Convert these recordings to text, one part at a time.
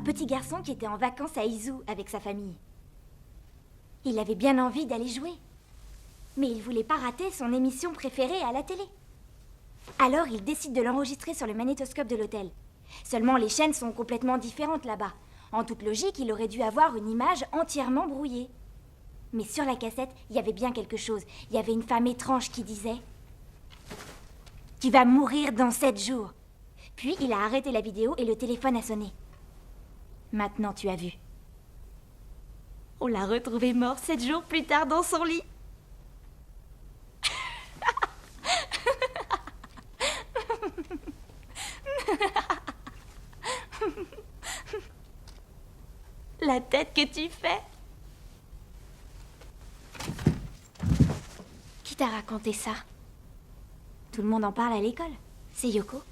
petit garçon qui était en vacances à Izu avec sa famille. Il avait bien envie d'aller jouer. Mais il voulait pas rater son émission préférée à la télé. Alors il décide de l'enregistrer sur le magnétoscope de l'hôtel. Seulement les chaînes sont complètement différentes là-bas. En toute logique, il aurait dû avoir une image entièrement brouillée. Mais sur la cassette, il y avait bien quelque chose. Il y avait une femme étrange qui disait « Tu vas mourir dans 7 jours ». Puis il a arrêté la vidéo et le téléphone a sonné. Maintenant tu as vu. On l'a retrouvé mort 7 jours plus tard dans son lit. La tête que tu fais. Qui t'a raconté ça? Tout le monde en parle à l'école. C'est Yoko?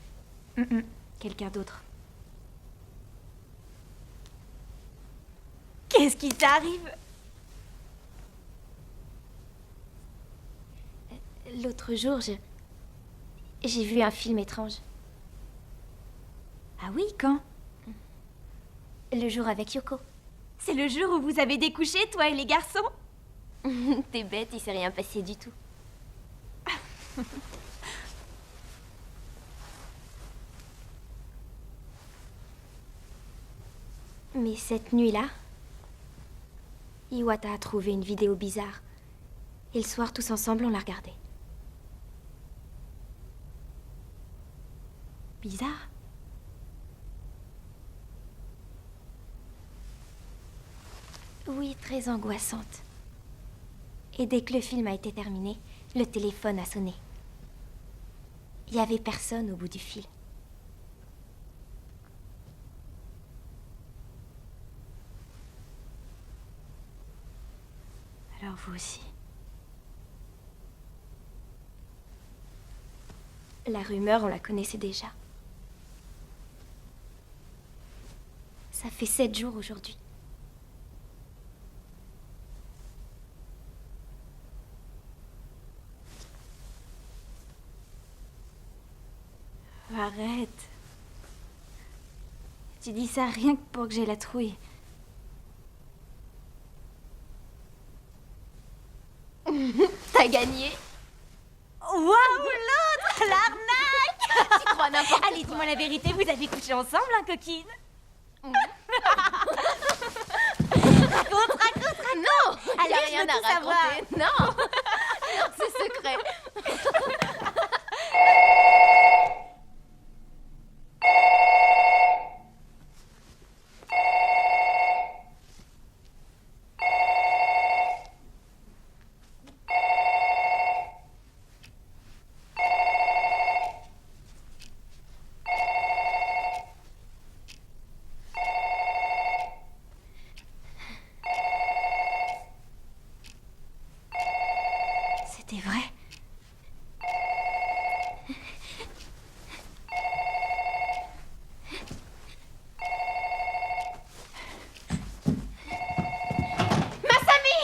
Quelqu'un d'autre. Qu'est-ce qui t'arrive? L'autre jour, j'ai vu un film étrange. Ah oui, quand? Le jour avec Yoko. C'est le jour où vous avez découché, toi et les garçons? T'es bête, il s'est rien passé du tout. Mais cette nuit-là, Iwata a trouvé une vidéo bizarre. Et le soir, tous ensemble, on l'a regardée. Bizarre? Oui, très angoissante. Et dès que le film a été terminé, le téléphone a sonné. Il n'y avait personne au bout du fil. Alors vous aussi. La rumeur, on la connaissait déjà. Ça fait 7 jours aujourd'hui. Arrête. Tu dis ça rien que pour que j'ai la trouille. T'as gagné. Waouh, l'autre, l'arnaque. Tu crois n'importe quoi. Allez, dis-moi la vérité, vous avez couché ensemble, hein, coquine? Raconte. Non, allez, y a rien à raconter. Non, non, c'est secret. C'était vrai. Masami!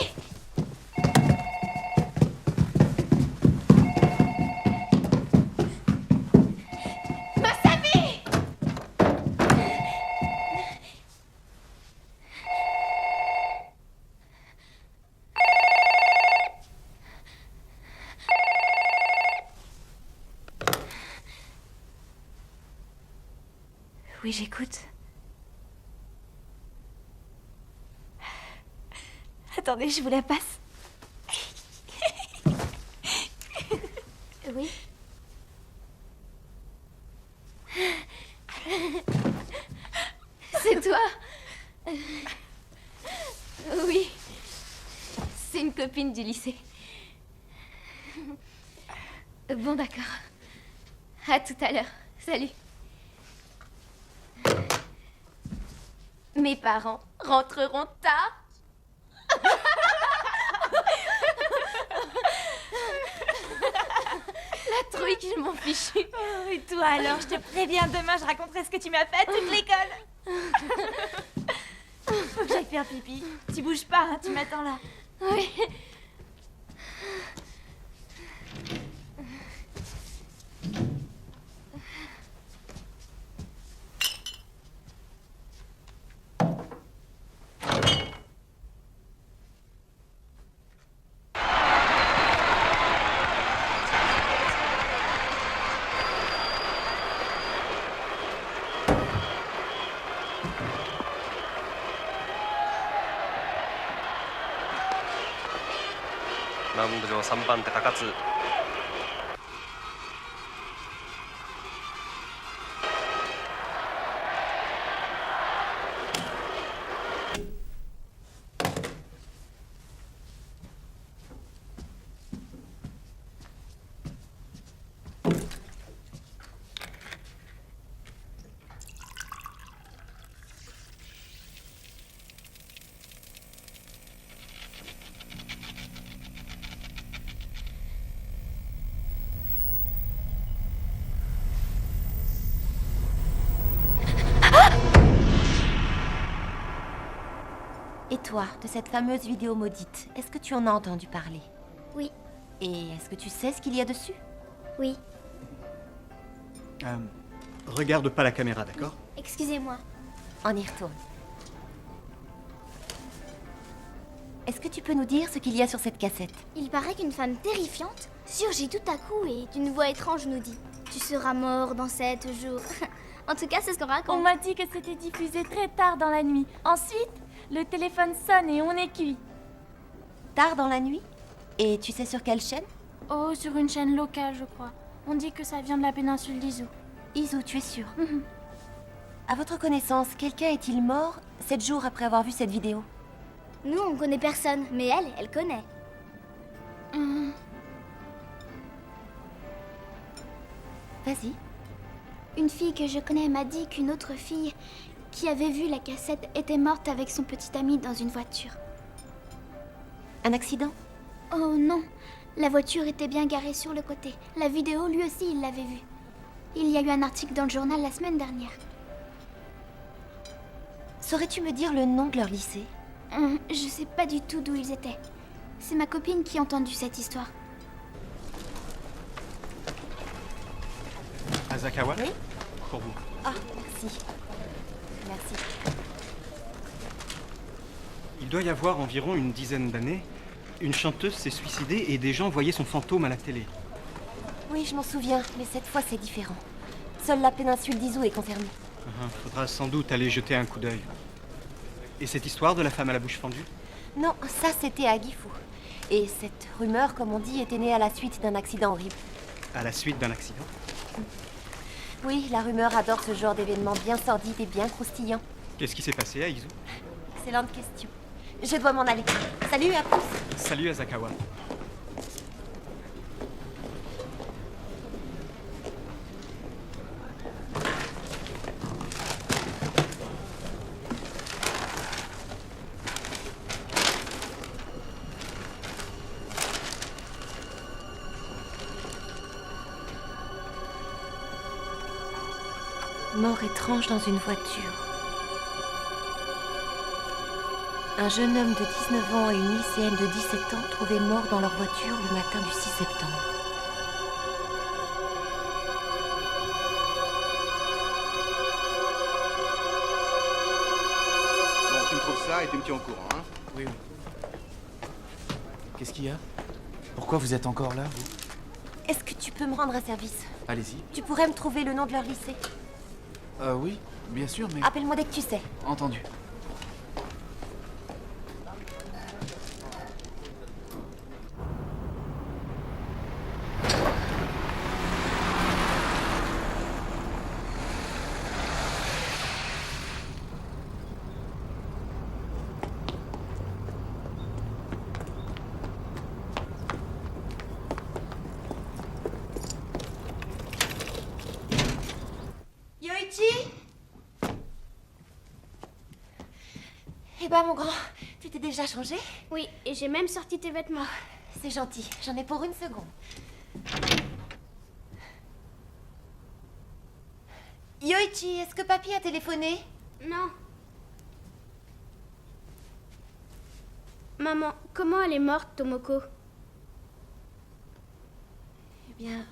Masami! Oui, j'écoute. Attendez, je vous la passe. Oui. C'est toi? Oui. C'est une copine du lycée. Bon, d'accord. À tout à l'heure. Salut. Mes parents rentreront tard. La trouille que je m'en fiche. Oh, et toi alors, je te préviens, demain je raconterai ce que tu m'as fait à toute l'école. Faut que j'aille faire pipi. Tu bouges pas, hein, tu m'attends là. Oui. マウンド上3番手高津。Et toi, de cette fameuse vidéo maudite, est-ce que tu en as entendu parler? Oui, Et est-ce que tu sais ce qu'il y a dessus? oui. Regarde pas la caméra, d'accord? Excusez-moi. On y retourne. Est-ce que tu peux nous dire ce qu'il y a sur cette cassette? Il paraît qu'une femme terrifiante surgit tout à coup et d'une voix étrange nous dit « Tu seras mort dans 7 jours. » En tout cas, c'est ce qu'on On raconte. m'a dit que c'était diffusé très tard dans la nuit. Ensuite, le téléphone sonne et on est cuit. Tard dans la nuit? Et tu sais sur quelle chaîne? Oh, sur une chaîne locale, je crois. On dit que ça vient de la péninsule d'Izu. Izu, tu es sûre? Mhm. À votre connaissance, quelqu'un est-il mort 7 jours après avoir vu cette vidéo? Nous, on connaît personne, mais elle connaît. Vas-y. Une fille que je connais m'a dit qu'une autre fille qui avait vu la cassette était morte avec son petit ami dans une voiture. Un accident? Oh non, la voiture était bien garée sur le côté. La vidéo, lui aussi, il l'avait vue. Il y a eu un article dans le journal la semaine dernière. Saurais-tu me dire le nom de leur lycée? Je sais pas du tout d'où ils étaient. C'est ma copine qui a entendu cette histoire. Asakawa? Oui? Pour vous. Ah, merci. Merci. Il doit y avoir environ une dizaine d'années, une chanteuse s'est suicidée et des gens voyaient son fantôme à la télé. Oui, je m'en souviens, mais cette fois c'est différent. Seule la péninsule d'Izu est concernée. Faudra sans doute aller jeter un coup d'œil. Et cette histoire de la femme à la bouche fendue? Non, ça c'était à Gifu. Et cette rumeur, comme on dit, était née à la suite d'un accident horrible. À la suite d'un accident? Oui, la rumeur adore ce genre d'événements bien sordides et bien croustillants. Qu'est-ce qui s'est passé à Izu? Excellente question. Je dois m'en aller. Salut, à plus. Salut Asakawa. Mort étrange dans une voiture. Un jeune homme de 19 ans et une lycéenne de 17 ans trouvés morts dans leur voiture le matin du 6 septembre. Bon, tu me trouves ça et tu me tiens au courant, hein? Oui. Qu'est-ce qu'il y a? Pourquoi vous êtes encore là, vous? Est-ce que tu peux me rendre un service? Allez-y. Tu pourrais me trouver le nom de leur lycée? Oui, bien sûr, mais... Appelle-moi dès que tu sais. Entendu. Yoichi? Eh ben, mon grand, tu t'es déjà changé? Oui, et j'ai même sorti tes vêtements. C'est gentil, j'en ai pour une seconde. Yoichi, est-ce que papy a téléphoné? Non. Maman, comment elle est morte, Tomoko? Eh bien,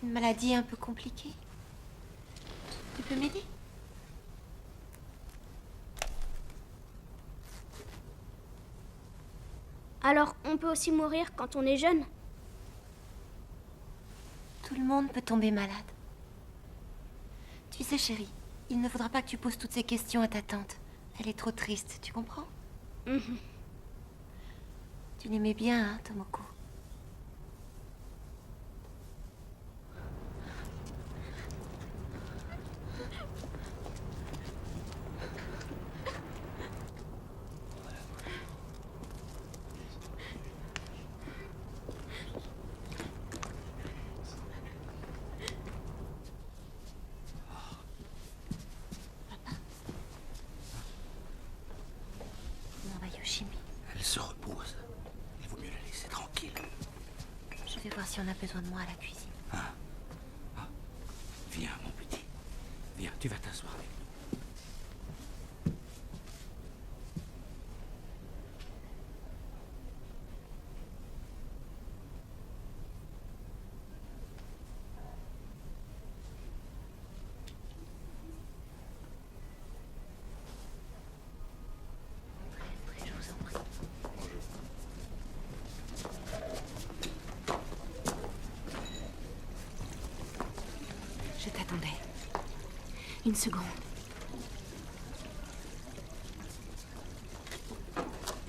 une maladie un peu compliquée. Tu peux m'aider? Alors, on peut aussi mourir quand on est jeune? Tout le monde peut tomber malade. Tu sais, chérie, il ne faudra pas que tu poses toutes ces questions à ta tante. Elle est trop triste, tu comprends? Tu Tu l'aimais bien, hein, Tomoko? Comment va Yoshimi? Elle se repose. Il vaut mieux la laisser tranquille. Je vais voir si on a besoin de moi à la cuisine. Viens, mon petit. Viens, tu vas t'asseoir avec nous. Entrez, je vous en prie. Je t'attendais. Une seconde.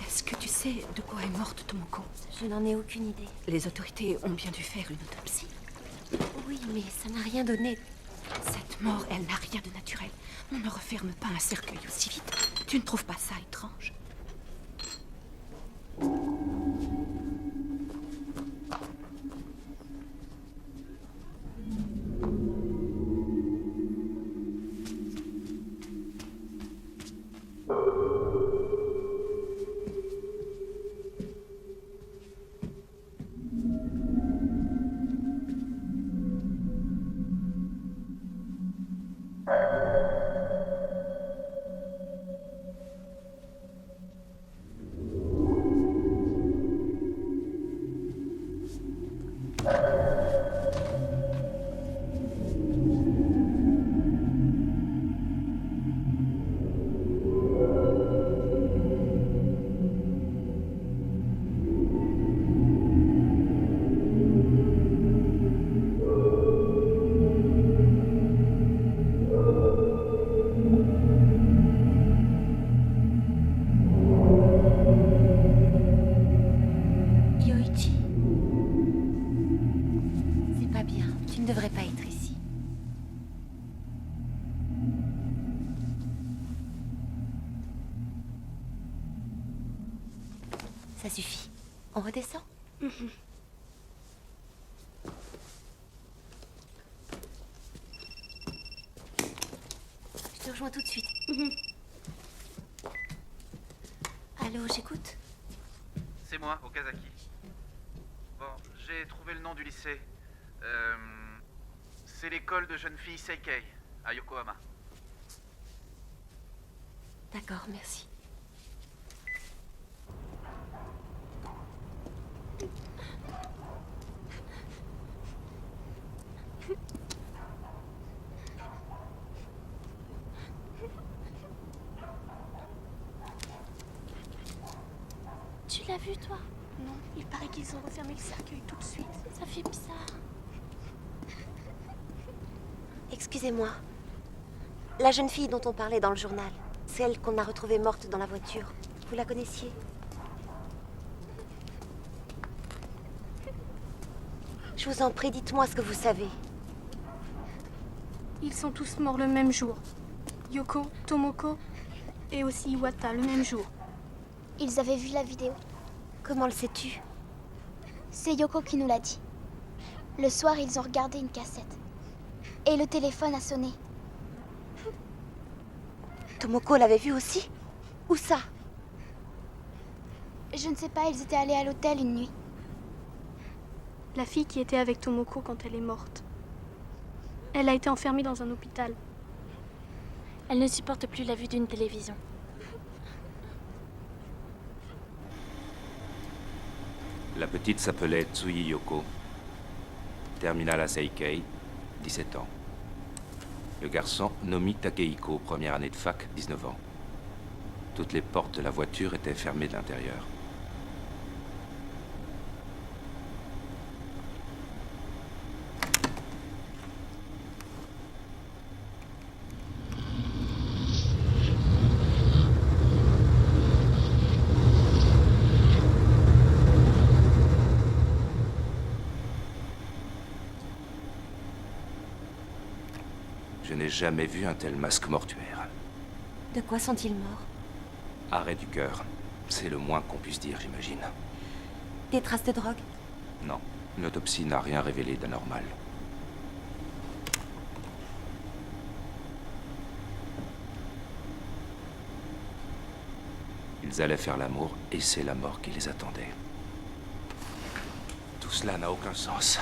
Est-ce que tu sais de quoi est morte Tomoko? Je n'en ai aucune idée. Les autorités ont bien dû faire une autopsie. Oui, mais ça n'a rien donné. Cette mort, elle n'a rien de naturel. On ne referme pas un cercueil aussi vite. Tu ne trouves pas ça étrange? Yoichi. C'est pas bien. Tu ne devrais pas être ici. Ça suffit. On redescend? Je te rejoins tout de suite. Allô, j'écoute? C'est moi, Okazaki. Bon, j'ai trouvé le nom du lycée. C'est l'école de jeunes filles Seikei, à Yokohama. D'accord, merci. Tu l'as vu, toi? Non, il paraît qu'ils ont refermé le cercueil tout de suite. Ça fait bizarre. Excusez-moi. La jeune fille dont on parlait dans le journal, celle qu'on a retrouvée morte dans la voiture, vous la connaissiez? Je vous en prie, dites-moi ce que vous savez. Ils sont tous morts le même jour. Yoko, Tomoko et aussi Iwata le même jour. Ils avaient vu la vidéo. Comment le sais-tu? C'est Yoko qui nous l'a dit. Le soir, ils ont regardé une cassette. Et le téléphone a sonné. Tomoko l'avait vu aussi? Où ça? Je ne sais pas, ils étaient allés à l'hôtel une nuit. La fille qui était avec Tomoko quand elle est morte. Elle a été enfermée dans un hôpital. Elle ne supporte plus la vue d'une télévision. La petite s'appelait Tsuyi Yoko. Terminale à Seikei, 17 ans. Le garçon, Nomi Takehiko, première année de fac, 19 ans. Toutes les portes de la voiture étaient fermées de l'intérieur. n'ai jamais vu un tel masque mortuaire. De quoi sont-ils morts? Arrêt du cœur. C'est le moins qu'on puisse dire, j'imagine. Des traces de drogue? Non, l'autopsie n'a rien révélé d'anormal. Ils allaient faire l'amour et c'est la mort qui les attendait. Tout cela n'a aucun sens.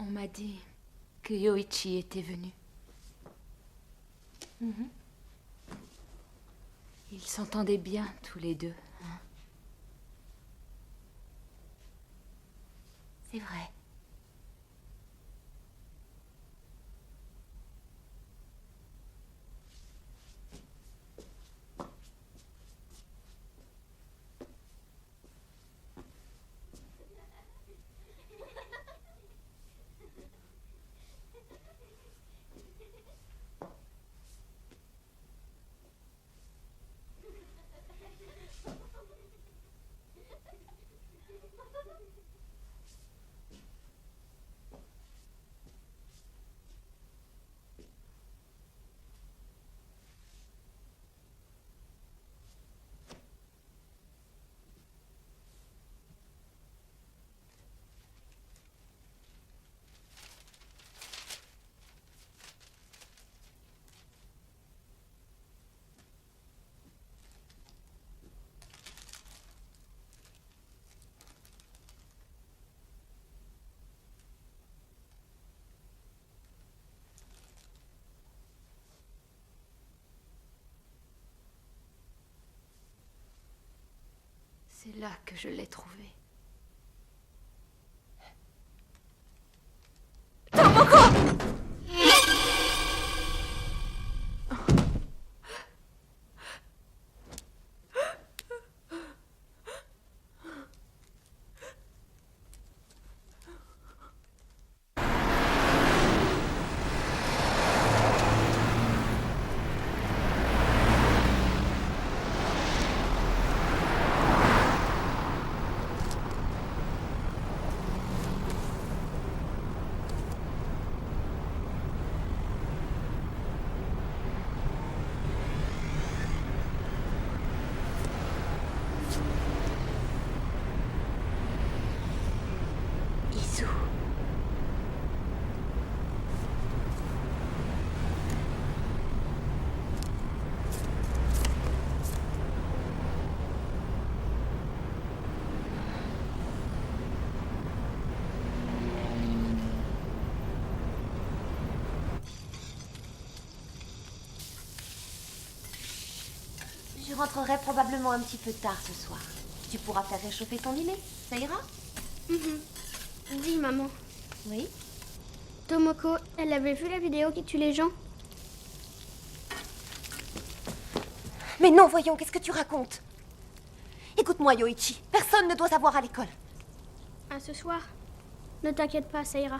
On m'a dit que Yoichi était venu. Ils s'entendaient bien tous les deux. Hein? C'est vrai. C'est là que je l'ai trouvé. Izu. Je rentrerai probablement un petit peu tard ce soir. Tu pourras faire réchauffer ton dîner, ça ira? Dis, maman. Oui? Tomoko, elle avait vu la vidéo qui tue les gens? Mais non, voyons, qu'est-ce que tu racontes? Écoute-moi, Yoichi. Personne ne doit savoir à l'école. À ce soir. Ne t'inquiète pas, ça ira.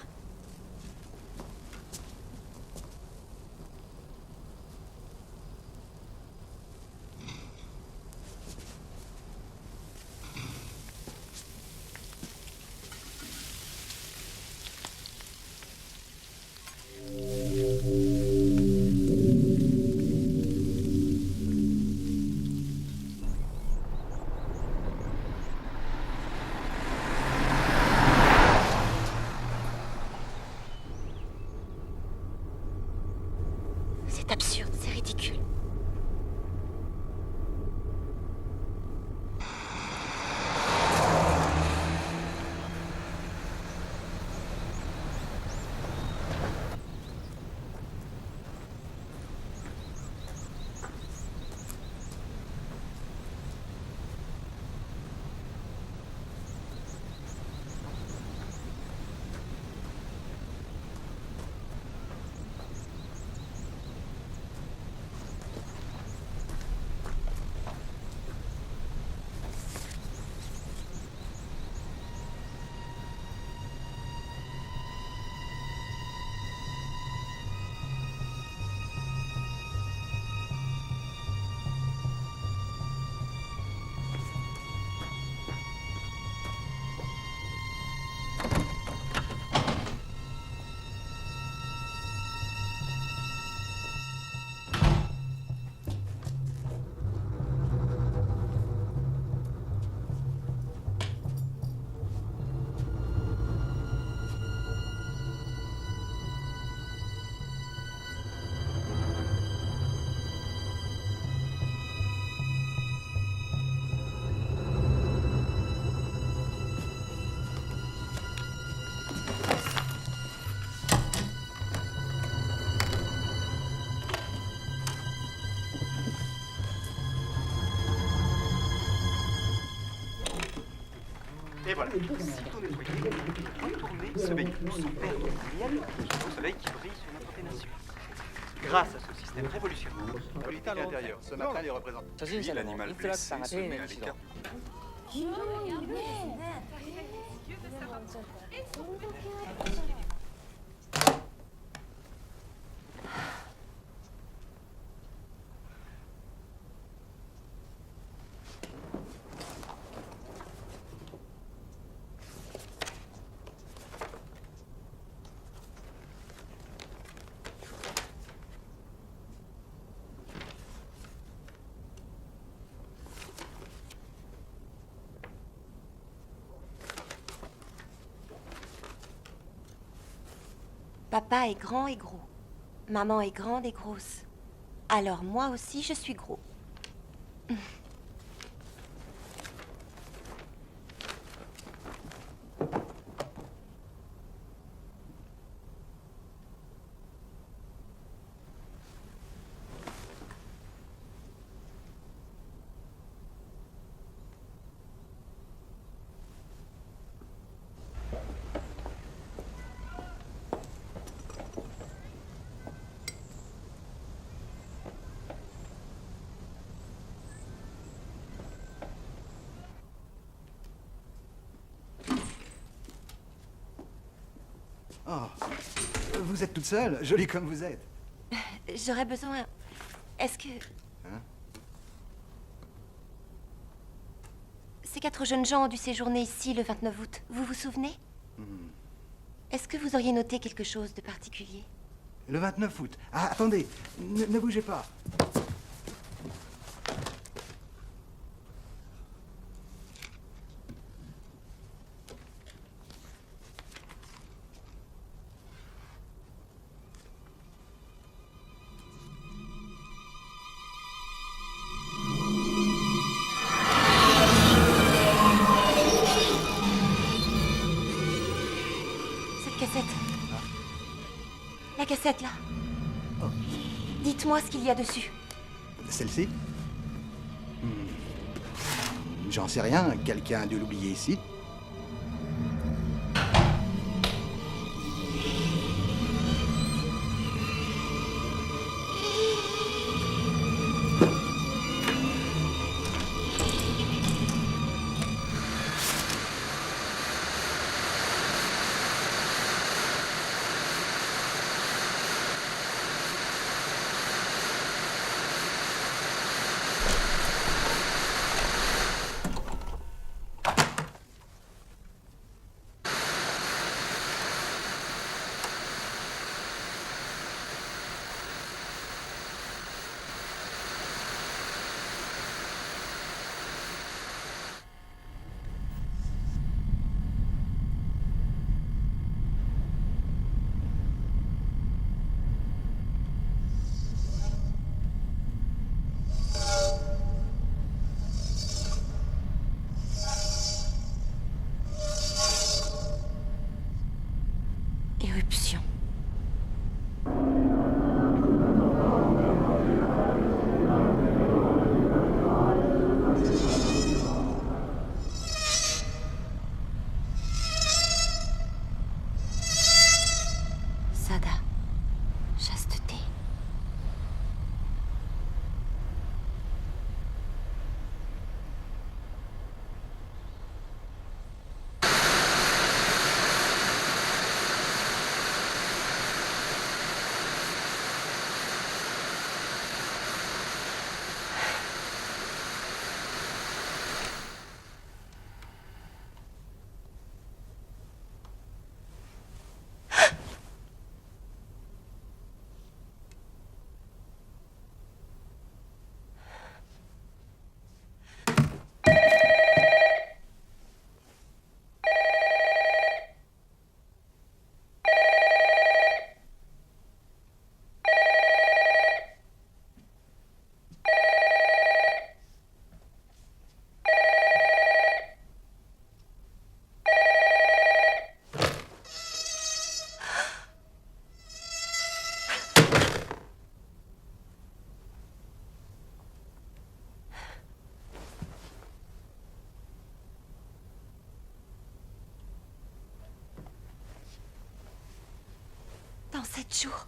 Et voilà, sitôt nettoyé, retournez ce véhicule sans perdre le miel au soleil qui brille sur notre péninsule. Grâce à ce système révolutionnaire, Politique intérieure. Ce matin, les représentants. Puis l'animal blessé se met à l'écart. Papa est grand et gros. Maman est grande et grosse. Alors moi aussi, je suis gros. Oh, vous êtes toute seule, jolie comme vous êtes. J'aurais besoin... Est-ce que... Hein? Ces 4 jeunes gens ont dû séjourner ici le 29 août. Vous vous souvenez? Est-ce que vous auriez noté quelque chose de particulier? Le 29 août. Ah, attendez, ne bougez pas. La cassette, là. Oh. Dites-moi ce qu'il y a dessus. Celle-ci? J'en sais rien, quelqu'un a dû l'oublier ici. Éruption. Sada. Chasteté. En 7 jours.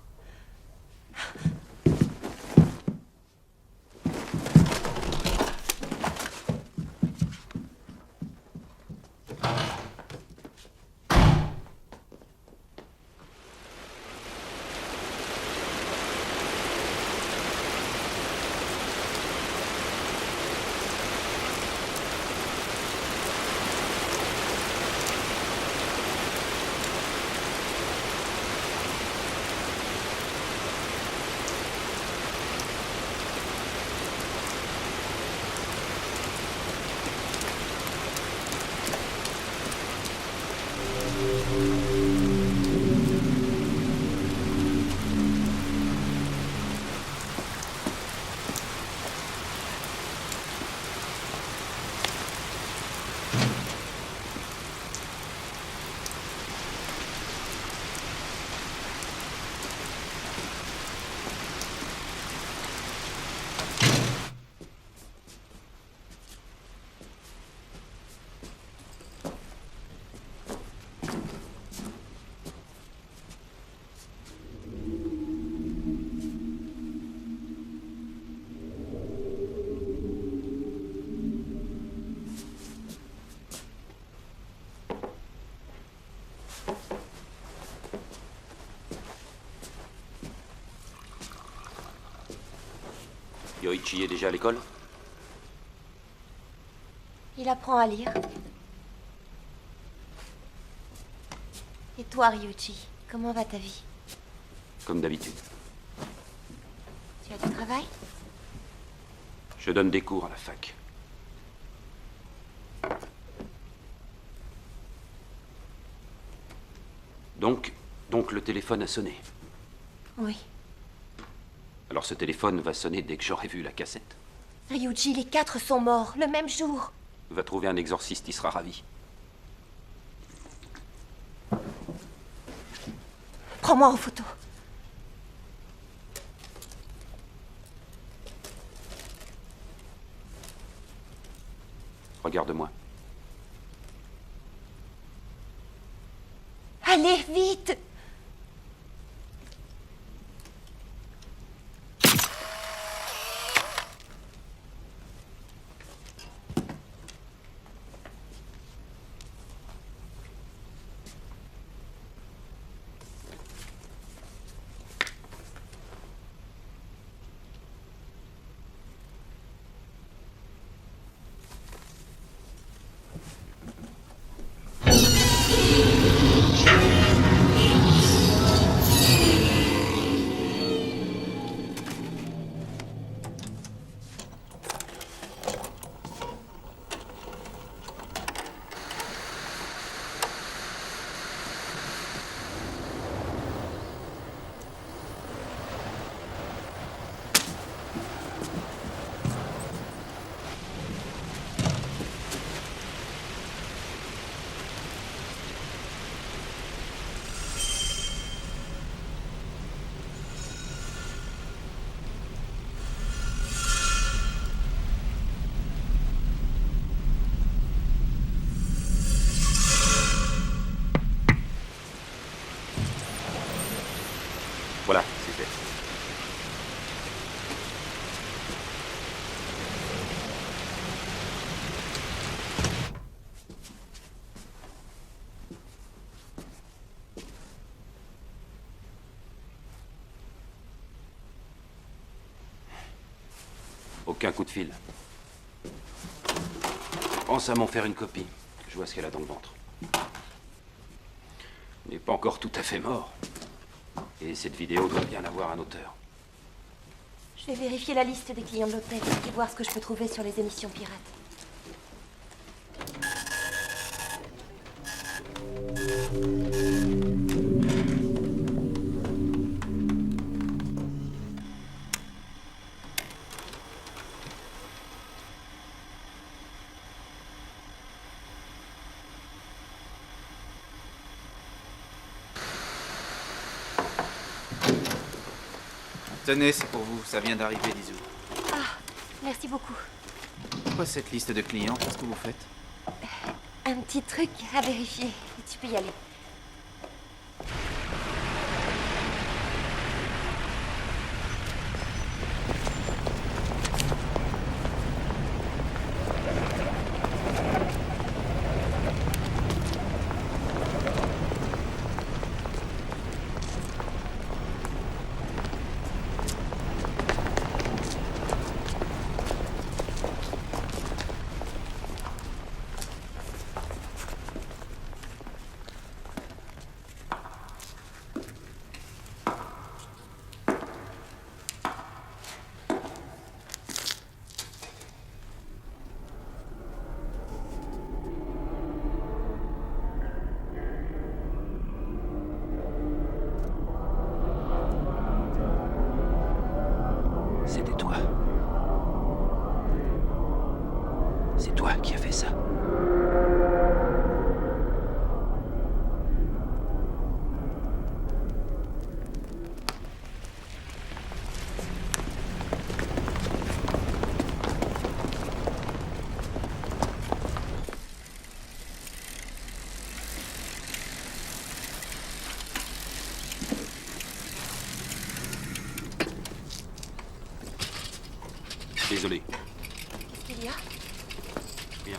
Yoichi est déjà à l'école? Il apprend à lire. Et toi, Ryuichi, comment va ta vie? Comme d'habitude. Tu as du travail? Je donne des cours à la fac. Donc le téléphone a sonné. Oui. Alors ce téléphone va sonner dès que j'aurai vu la cassette. Ryuichi, les 4 sont morts, le même jour. Va trouver un exorciste, il sera ravi. Prends-moi en photo. Regarde-moi. Allez, vite! Voilà, c'est fait. Aucun coup de fil. Pense à m'en faire une copie. Je vois ce qu'elle a dans le ventre. Il n'est pas encore tout à fait mort. Et cette vidéo doit bien avoir un auteur. Je vais vérifier la liste des clients de l'hôtel et voir ce que je peux trouver sur les émissions pirates. Tenez, c'est pour vous, ça vient d'arriver, Lizou. Ah, merci beaucoup. Pourquoi cette liste de clients? Qu'est-ce que vous faites? Un petit truc à vérifier. Tu peux y aller. C'est toi qui as fait ça. Désolé. Qu'est-ce qu'il y a? Rien.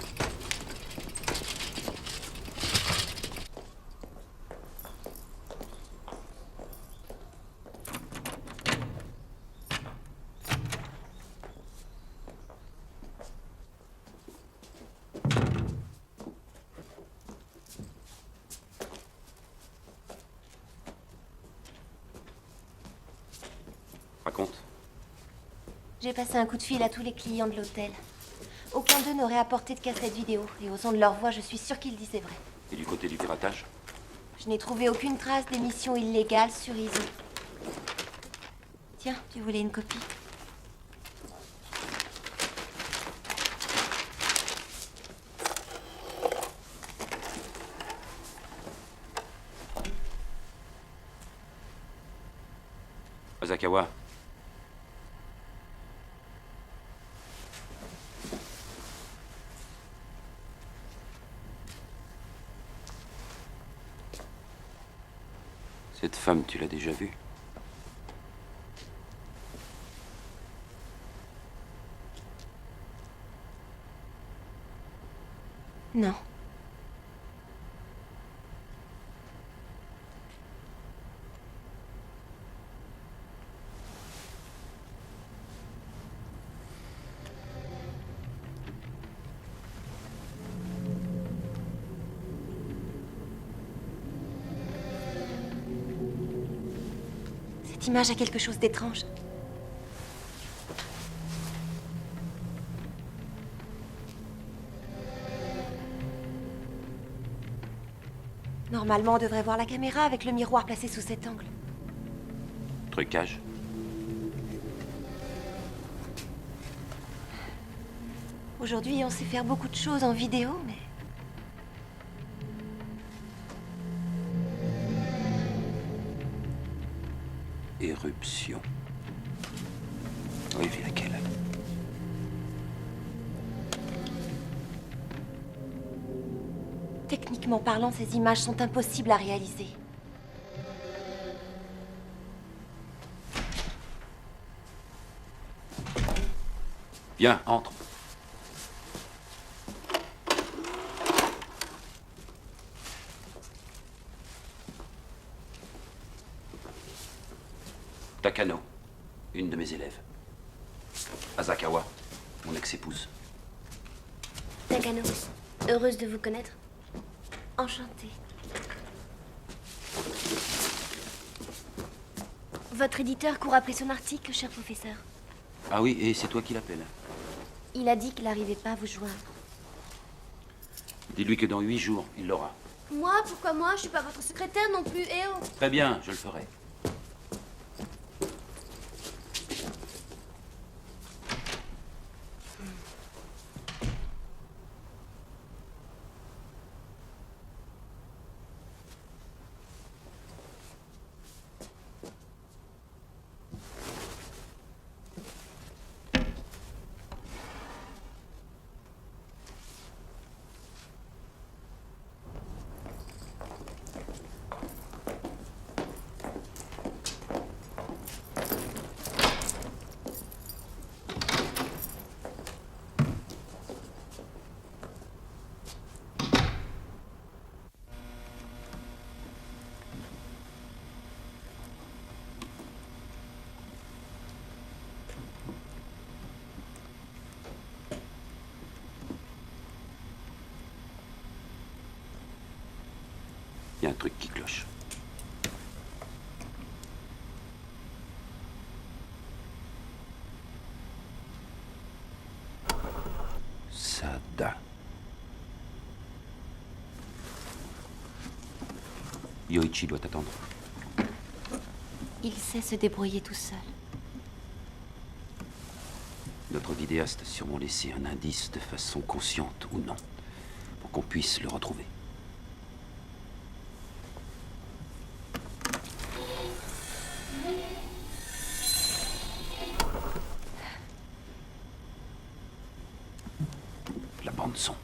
Raconte. J'ai passé un coup de fil à tous les clients de l'hôtel. Aucun d'eux n'aurait apporté de cassette vidéo, et au son de leur voix, je suis sûre qu'ils disaient vrai. Et du côté du piratage? Je n'ai trouvé aucune trace d'émission illégale sur ISO. Tiens, tu voulais une copie? Asakawa. Cette femme, tu l'as déjà vue? Non. Cette image a quelque chose d'étrange. Normalement, on devrait voir la caméra avec le miroir placé sous cet angle. Trucage? Aujourd'hui, on sait faire beaucoup de choses en vidéo, mais... Éruption. Oui, puis laquelle? Techniquement parlant, ces images sont impossibles à réaliser. Viens, entre. Takano, une de mes élèves. Asakawa, mon ex-épouse. Takano, heureuse de vous connaître. Enchantée. Votre éditeur court après son article, cher professeur. Ah oui, et c'est toi qui l'appelles. Il a dit qu'il n'arrivait pas à vous joindre. Dis-lui que dans 8 jours, il l'aura. Moi? Pourquoi moi? Je suis pas votre secrétaire non plus, eh oh! Très bien, je le ferai. Il y a un truc qui cloche. Sada. Yoichi doit t'attendre. Il sait se débrouiller tout seul. Notre vidéaste a sûrement laissé un indice de façon consciente ou non, pour qu'on puisse le retrouver. La bande son.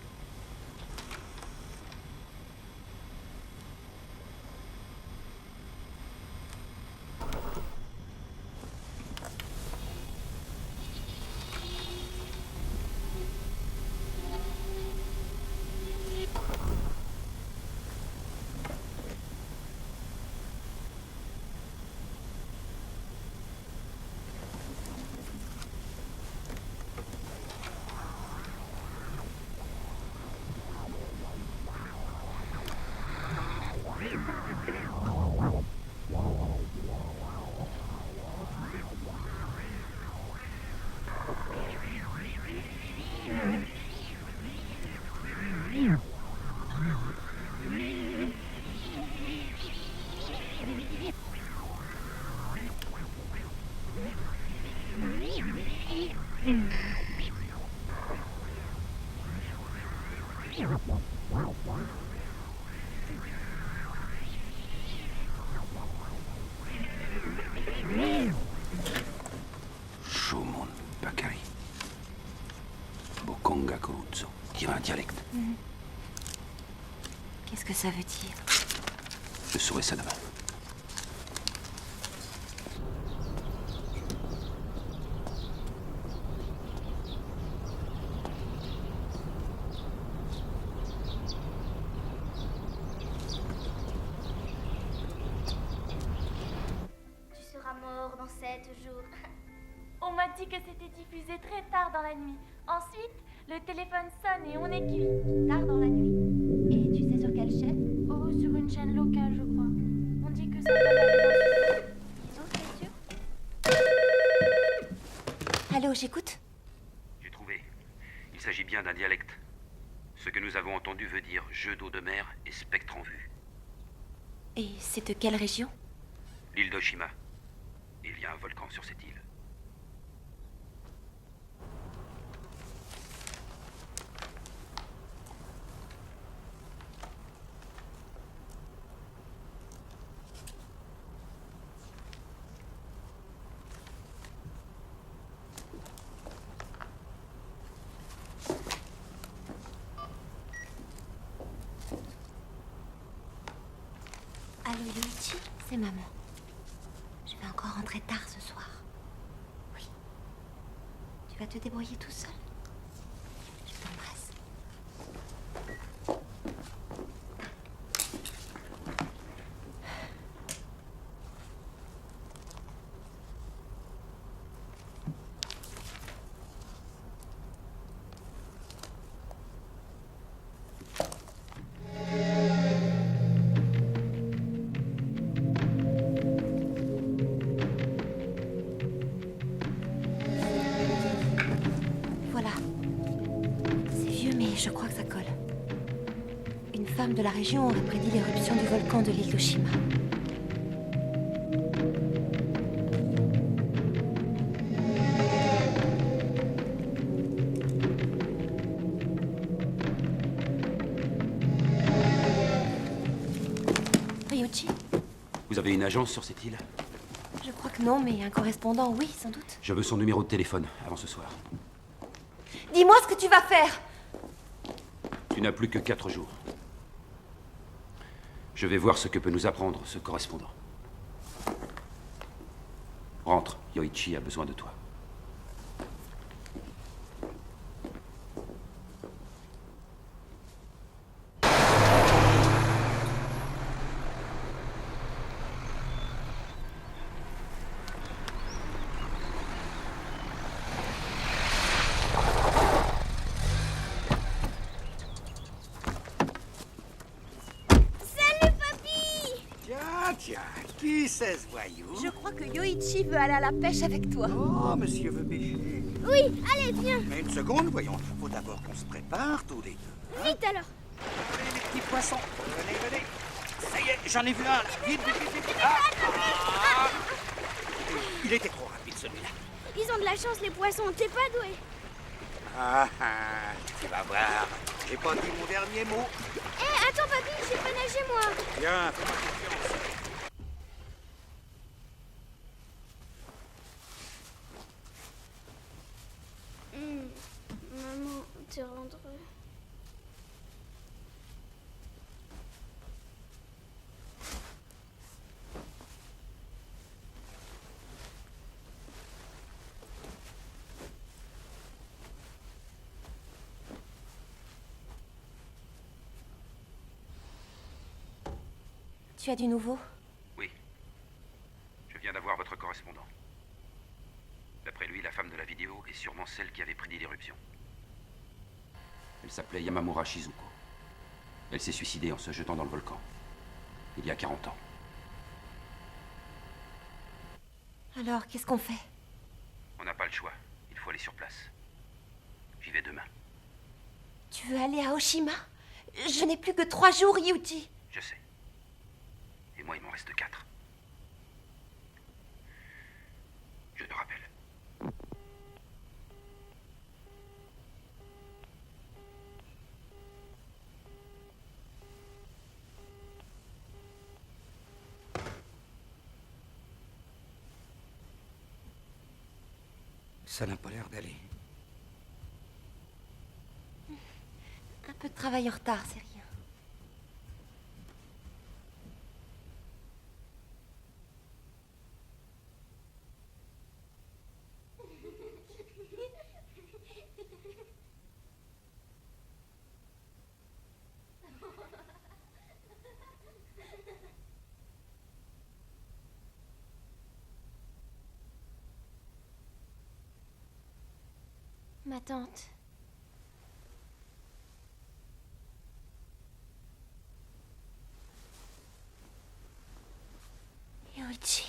Shomon Bakari. Bokonga Koruzo. Dirait un dialecte. Qu'est-ce que ça veut dire? Je saurai ça demain. Tu seras mort dans 7 jours. On m'a dit que c'était diffusé très tard dans la nuit. Ensuite, le téléphone sonne et on est cuit. Tard dans la nuit. Et tu sais sur quelle chaîne? Oh, sur une chaîne locale, je crois. On dit que ça doit aller Iso, t'es sûr? Allô, j'écoute? J'ai trouvé. Il s'agit bien d'un dialecte. Ce que nous avons entendu veut dire jeu d'eau de mer et spectre en vue. Et c'est de quelle région? L'île d'Oshima. Il y a un volcan sur cette île. Allô, Yoichi? C'est maman. Je vais encore rentrer tard ce soir. Oui. Tu vas te débrouiller tout seul? Je t'embrasse. Voilà. C'est vieux, mais je crois que ça colle. Une femme de la région aurait prédit l'éruption du volcan de l'île d'Oshima. Ryuichi? Vous avez une agence sur cette île? Je crois que non, mais un correspondant, oui, sans doute. Je veux son numéro de téléphone avant ce soir. Dis-moi ce que tu vas faire! Tu n'as plus que 4 jours. Je vais voir ce que peut nous apprendre ce correspondant. Rentre, Yoichi a besoin de toi. Tiens, qui c'est ce voyou? Je crois que Yoichi veut aller à la pêche avec toi. Oh, monsieur veut pêcher. Oui, allez, viens. Mais une seconde, voyons. Faut d'abord qu'on se prépare tous les deux. Hein? Vite alors. Allez, les petits poissons. Venez, venez. Ça y est, j'en ai vu un là. Vite, vite, vite, vite. Ah, ah. Il était trop rapide celui-là. Ils ont de la chance, les poissons. T'es pas doué. Ah, ah, tu vas voir. J'ai pas dit mon dernier mot. Hé, attends, papy, j'ai pas nagé, moi. Viens, fais-moi confiance. Maman te rendre... Tu as du nouveau? Oui. Je viens d'avoir votre correspondant. D'après lui, la femme de la vidéo est sûrement celle qui avait prédit l'éruption. Elle s'appelait Yamamura Shizuko. Elle s'est suicidée en se jetant dans le volcan. Il y a 40 ans. Alors, qu'est-ce qu'on fait? On n'a pas le choix. Il faut aller sur place. J'y vais demain. Tu veux aller à Oshima? Je n'ai plus que 3 jours, Ryuji. Je sais. Et moi, il m'en reste 4. Je te rappelle. Ça n'a pas l'air d'aller. Un peu de travail en retard, c'est rien. Ma tante. Ryuji.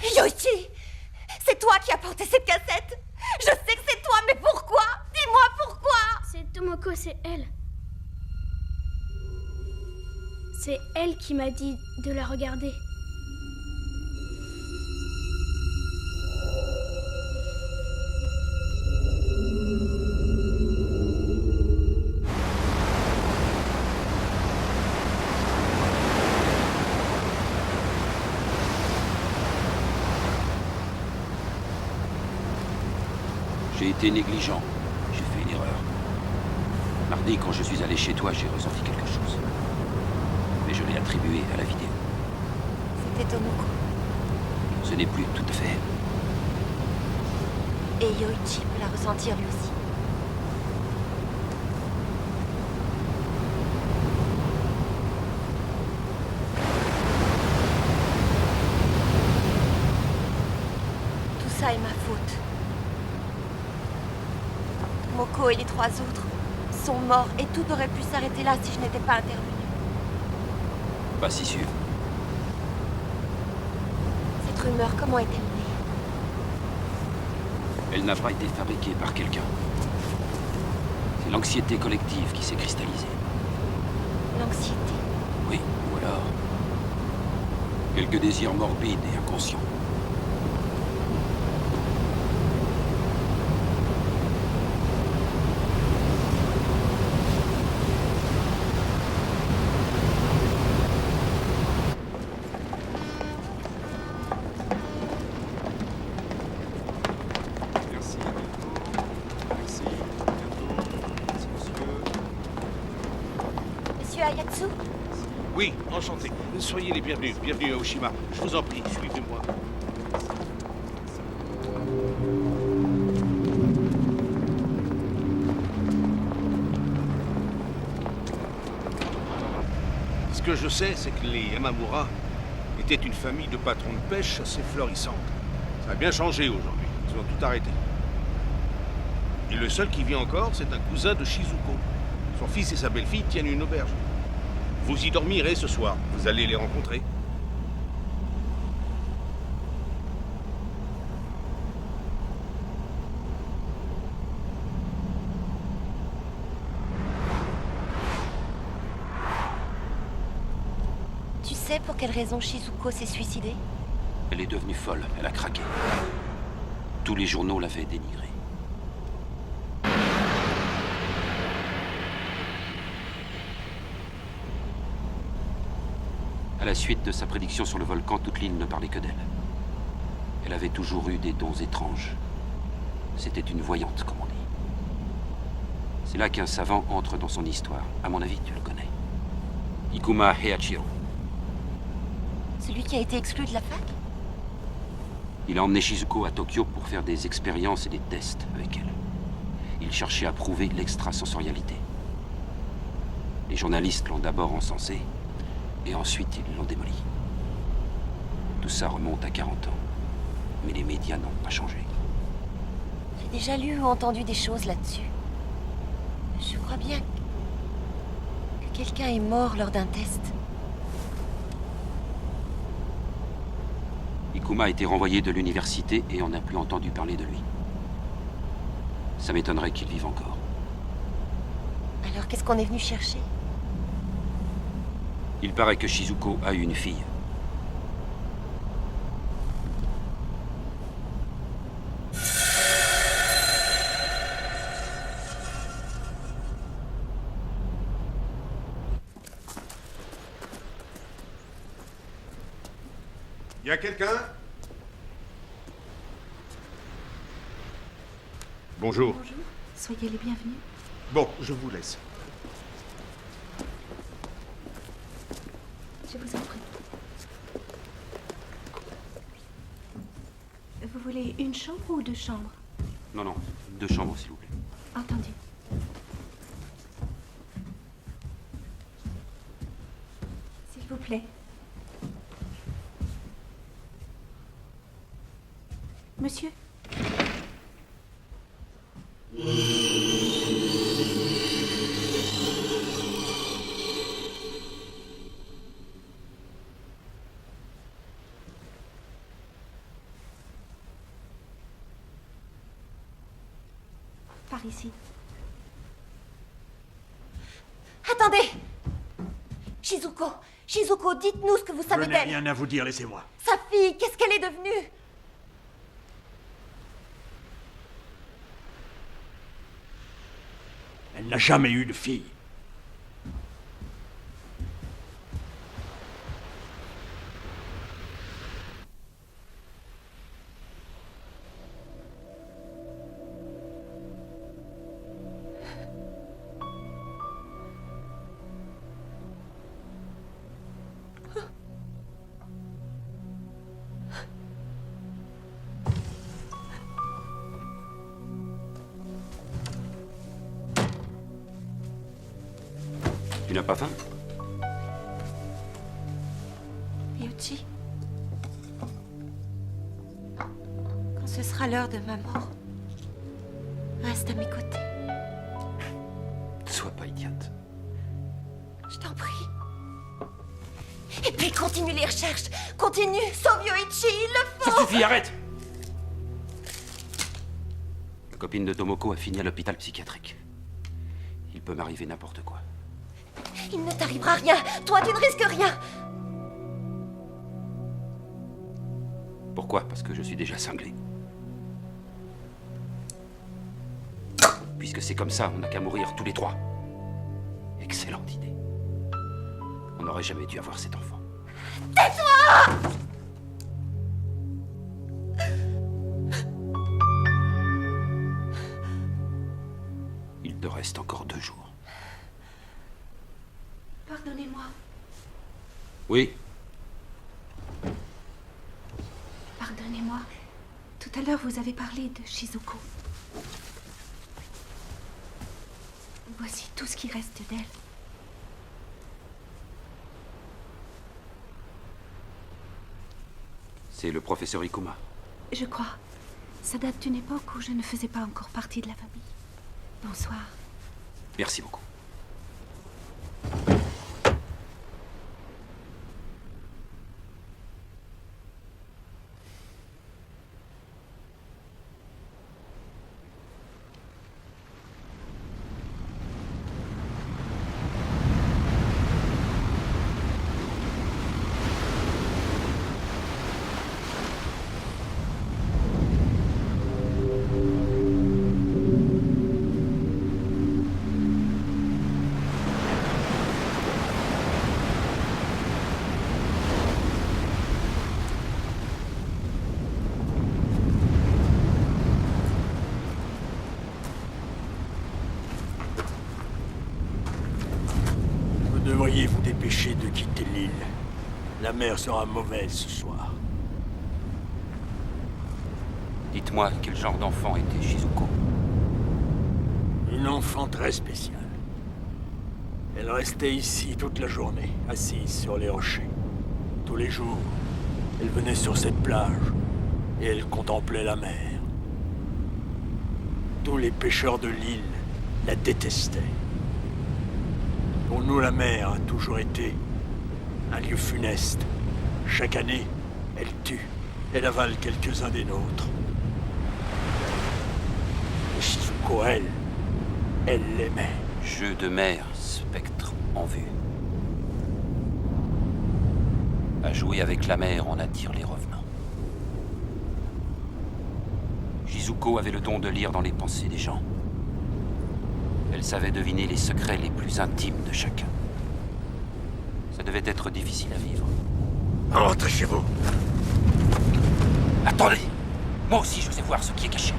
Ryuji, c'est toi qui as porté cette cassette. Je sais que c'est toi, mais pourquoi? Dis-moi pourquoi. C'est Tomoko, c'est elle. C'est elle qui m'a dit de la regarder. J'ai été négligent. J'ai fait une erreur. Mardi, quand je suis allé chez toi, j'ai ressenti quelque chose. Mais je l'ai attribué à la vidéo. C'était Tomoko. Ce n'est plus tout à fait. Et Yoichi peut la ressentir lui aussi. Tout ça est ma faute. Moko et les 3 autres sont morts et tout aurait pu s'arrêter là si je n'étais pas intervenue. Pas si sûr. Cette rumeur, comment est-elle née? Elle n'a pas été fabriquée par quelqu'un. C'est l'anxiété collective qui s'est cristallisée. L'anxiété? Oui, ou alors... quelques désirs morbides et inconscients. Ayatsu? Oui, enchanté. Soyez les bienvenus. Bienvenue à Oshima. Je vous en prie, suivez-moi. Ce que je sais, c'est que les Yamamura étaient une famille de patrons de pêche assez florissante. Ça a bien changé aujourd'hui. Ils ont tout arrêté. Et le seul qui vit encore, c'est un cousin de Shizuko. Son fils et sa belle-fille tiennent une auberge. Vous y dormirez ce soir. Vous allez les rencontrer. Tu sais pour quelle raison Shizuko s'est suicidée? Elle est devenue folle, elle a craqué. Tous les journaux l'avaient dénigrée. À la suite de sa prédiction sur le volcan, toute l'île ne parlait que d'elle. Elle avait toujours eu des dons étranges. C'était une voyante, comme on dit. C'est là qu'un savant entre dans son histoire. À mon avis, tu le connais. Ikuma Heiachiro. Celui qui a été exclu de la fac? Il a emmené Shizuko à Tokyo pour faire des expériences et des tests avec elle. Il cherchait à prouver l'extrasensorialité. Les journalistes l'ont d'abord encensé, et ensuite ils l'ont démoli. Tout ça remonte à 40 ans, mais les médias n'ont pas changé. J'ai déjà lu ou entendu des choses là-dessus. Je crois bien que quelqu'un est mort lors d'un test. Ikuma a été renvoyé de l'université et on n'a plus entendu parler de lui. Ça m'étonnerait qu'il vive encore. Alors qu'est-ce qu'on est venu chercher? Il paraît que Shizuko a eu une fille. Y a quelqu'un? Bonjour. Bonjour, soyez les bienvenus. Bon, je vous laisse. Je vous en prie. Vous voulez une chambre ou 2 chambres? Non, non, 2 chambres, s'il vous plaît. Entendu. S'il vous plaît. Monsieur? Par ici. Attendez! Shizuko! Shizuko, dites-nous ce que vous savez Je n'ai d'elle! rien à vous dire, laissez-moi. Sa fille, qu'est-ce qu'elle est devenue? Elle n'a jamais eu de fille. Tu n'as pas faim? Ryuichi, quand ce sera l'heure de ma mort, reste à mes côtés. Sois pas idiote. Je t'en prie. Et puis continue les recherches. Continue. Sauve Yoichi, il le faut. Ça suffit, arrête! La copine de Tomoko a fini à l'hôpital psychiatrique. Il peut m'arriver n'importe quoi. Il ne t'arrivera rien. Toi, tu ne risques rien. Pourquoi? Parce que je suis déjà cinglé. Puisque c'est comme ça, on n'a qu'à mourir tous les 3. Excellente idée. On n'aurait jamais dû avoir cet enfant. Tais-toi! Il te reste encore 2 jours. Pardonnez-moi. Oui? Pardonnez-moi. Tout à l'heure, vous avez parlé de Shizuko. Voici tout ce qui reste d'elle. C'est le professeur Ikuma. Je crois. Ça date d'une époque où je ne faisais pas encore partie de la famille. Bonsoir. Merci beaucoup. Vous devriez vous dépêcher de quitter l'île. La mer sera mauvaise ce soir. Dites-moi quel genre d'enfant était Shizuko. Une enfant très spéciale. Elle restait ici toute la journée, assise sur les rochers. Tous les jours, elle venait sur cette plage et elle contemplait la mer. Tous les pêcheurs de l'île la détestaient. Pour nous, la mer a toujours été un lieu funeste. Chaque année, elle tue, elle avale quelques-uns des nôtres. Et Shizuko, elle l'aimait. Jeu de mer, spectre en vue. À jouer avec la mer, on attire les revenants. Shizuko avait le don de lire dans les pensées des gens. Elle savait deviner les secrets les plus intimes de chacun. Ça devait être difficile à vivre. Rentrez chez vous. Attendez! Moi aussi, je sais voir ce qui est caché.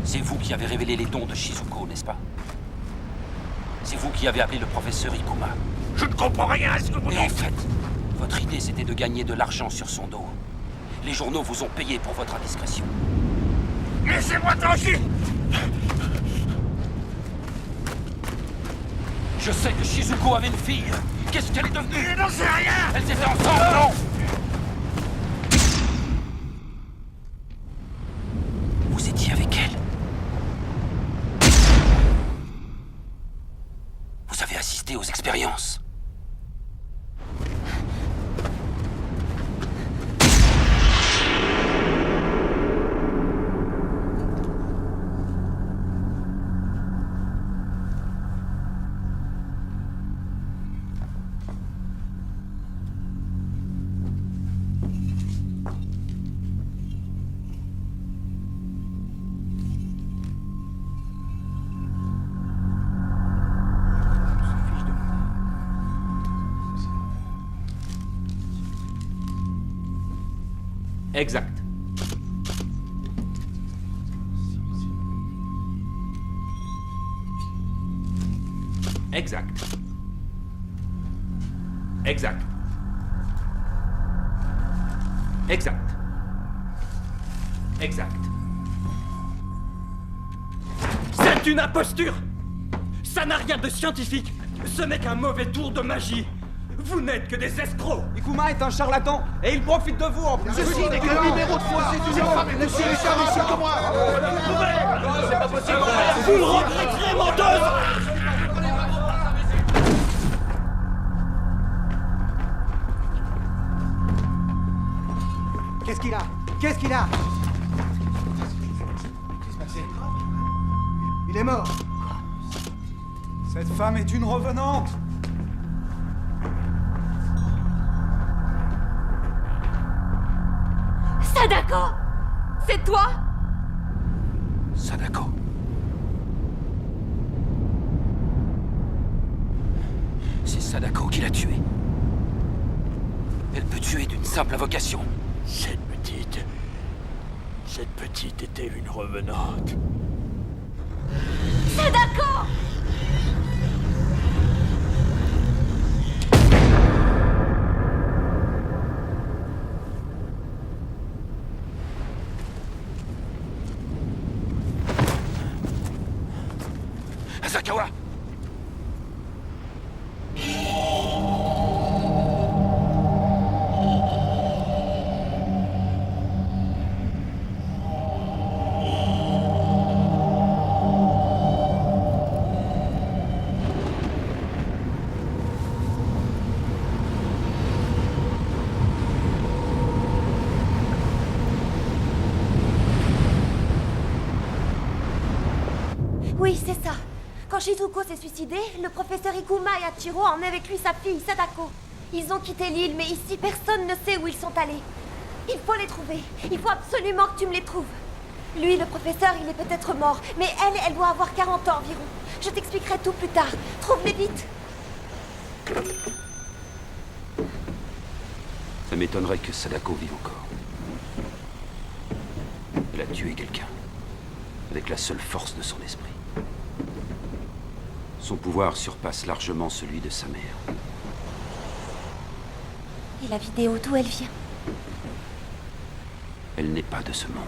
C'est vous qui avez révélé les dons de Shizuko, n'est-ce pas? C'est vous qui avez appelé le professeur Ikuma. Je ne comprends rien à ce que vous dites. Et en fait, votre idée, c'était de gagner de l'argent sur son dos. Les journaux vous ont payé pour votre indiscrétion. Laissez-moi tranquille! Je sais que Shizuko avait une fille. Qu'est-ce qu'elle est devenue? Je n'en sais rien! Elles étaient ensemble, non? Vous étiez avec elle. Vous avez assisté aux expériences. Exact. Exact. Exact. Exact. Exact. C'est une imposture! Ça n'a rien de scientifique! Ce n'est qu'un mauvais tour de magie! Vous n'êtes que des escrocs! Ikuma est un charlatan et il profite de vous en plus. Ceci n'est qu'un numéro de foi. C'est une femme et monsieur Richard, écoute-moi. C'est pas possible! Vous le regretterez, menteuse! Qu'est-ce qu'il a? Qu'est-ce qu'il a? Il est mort. Cette femme est une revenante. Sadako! C'est toi? Sadako. C'est Sadako qui l'a tué. Elle peut tuer d'une simple invocation. Cette petite était une revenante. Sadako! Asakawa! Oui, c'est ça. Quand Shizuko s'est suicidé, le professeur Ikuma et Hachiro a emmené avec lui sa fille, Sadako. Ils ont quitté l'île, mais ici, personne ne sait où ils sont allés. Il faut les trouver. Il faut absolument que tu me les trouves. Lui, le professeur, il est peut-être mort, mais elle doit avoir 40 ans environ. Je t'expliquerai tout plus tard. Trouve-les vite. Ça m'étonnerait que Sadako vive encore. Elle a tué quelqu'un, avec la seule force de son esprit. Son pouvoir surpasse largement celui de sa mère. Et la vidéo, d'où elle vient? Elle n'est pas de ce monde.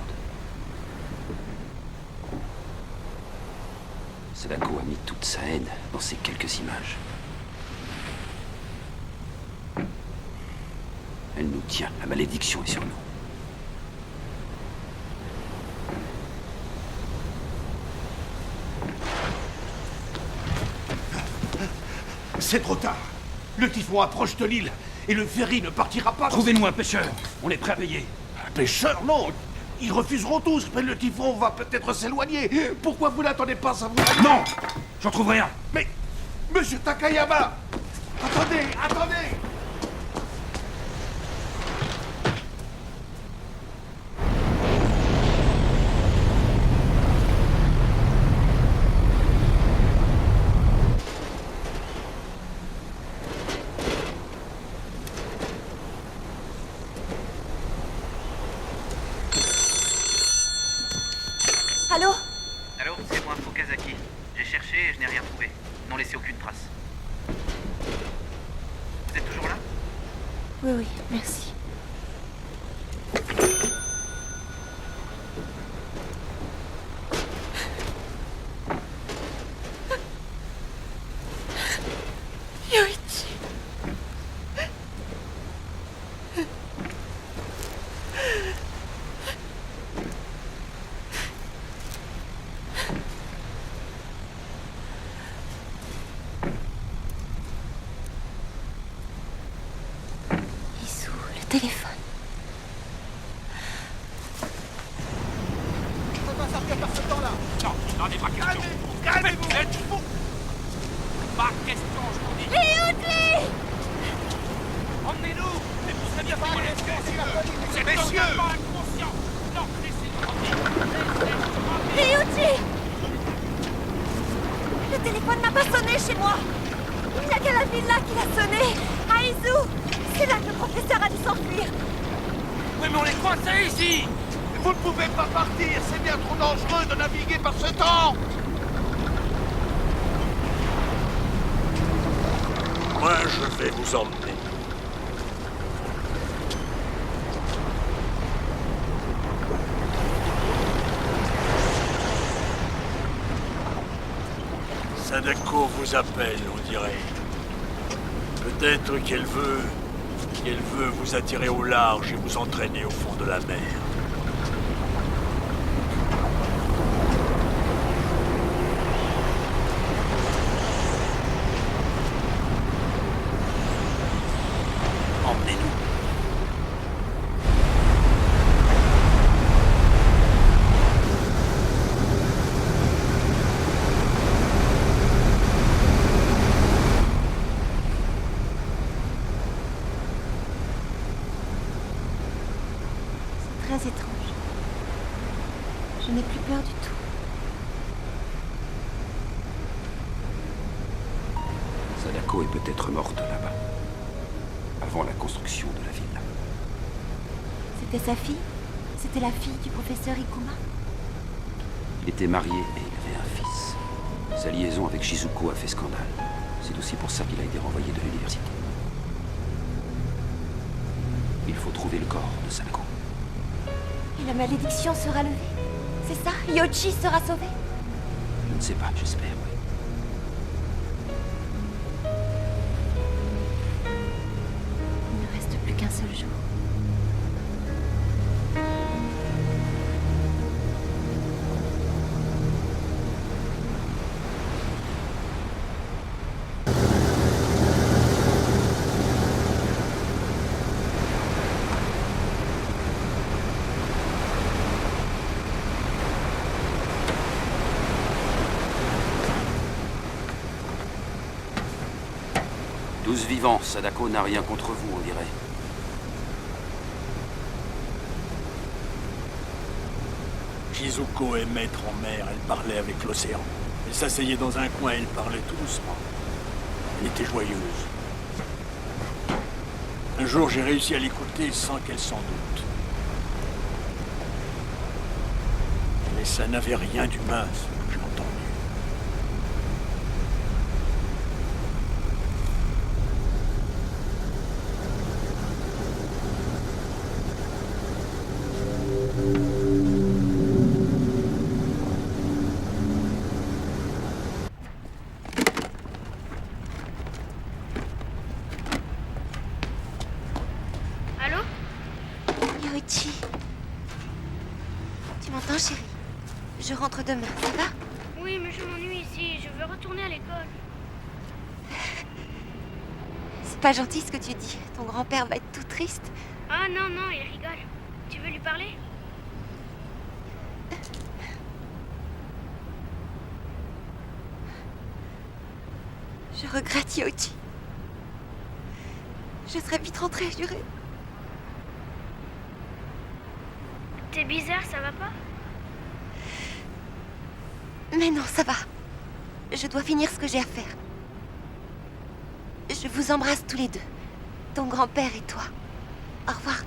Sadako a mis toute sa haine dans ces quelques images. Elle nous tient, la malédiction est sur nous. C'est trop tard. Le typhon approche de l'île et le ferry ne partira pas. Trouvez-nous un pêcheur. On est prêt à payer. Un pêcheur, non. Ils refuseront tous, mais le typhon va peut-être s'éloigner. Pourquoi vous n'attendez pas ça vous... Non. J'en trouve rien. Mais... Monsieur Takayama. Attendez, attendez. Allô? Allô, c'est moi, Okazaki. J'ai cherché et je n'ai rien trouvé. Ils n'ont laissé aucune trace. Vous êtes toujours là? Oui, oui, merci. Yoichi. Izu, le téléphone. Je peux pas sortir par ce temps-là. Non, n'en est pas question. Calmez-vous. Pas question, je vous dis. Ryuji! Emmenez-nous. Mais vous serez bien fait. C'est messieurs. Pas inconscient. Non, laissez-nous tranquille. Ryuji! Le téléphone n'a pas sonné chez moi. Il n'y a qu'à la villa qu'il a sonné. À Izu! C'est là que le professeur a dû s'enfuir. Oui, mais on est coincés ici. Vous ne pouvez pas partir. C'est bien trop dangereux de naviguer par ce temps. Moi, je vais vous emmener. Sadako vous appelle, on dirait. Peut-être qu'elle veut vous attirer au large et vous entraîner au fond de la mer. Emmenez-nous. Très étrange. Je n'ai plus peur du tout. Sadako est peut-être morte là-bas, avant la construction de la ville. C'était sa fille? C'était la fille du professeur Ikuma? Il était marié et il avait un fils. Sa liaison avec Shizuko a fait scandale. C'est aussi pour ça qu'il a été renvoyé de l'université. Il faut trouver le corps de Sadako. Et la malédiction sera levée? C'est ça? Yoichi sera sauvé? Je ne sais pas, j'espère, oui. Il ne reste plus qu'un seul jour. 12 vivants, Sadako n'a rien contre vous, on dirait. Shizuko est maître en mer, elle parlait avec l'océan. Elle s'asseyait dans un coin et elle parlait tout doucement. Elle était joyeuse. Un jour, j'ai réussi à l'écouter sans qu'elle s'en doute. Mais ça n'avait rien d'humain, ce que j'ai entendu. Allô? Yoichi. Tu m'entends, chérie? Je rentre demain, ça va? Oui, mais je m'ennuie ici. Je veux retourner à l'école. C'est pas gentil ce que tu dis. Ton grand-père va être tout triste. Ah non, non, il rigole. Tu veux lui parler? Je regrette, Yoichi. Je serai vite rentrée, juré. T'es bizarre, ça va pas? Mais non, ça va. Je dois finir ce que j'ai à faire. Je vous embrasse tous les deux. Ton grand-père et toi. Au revoir.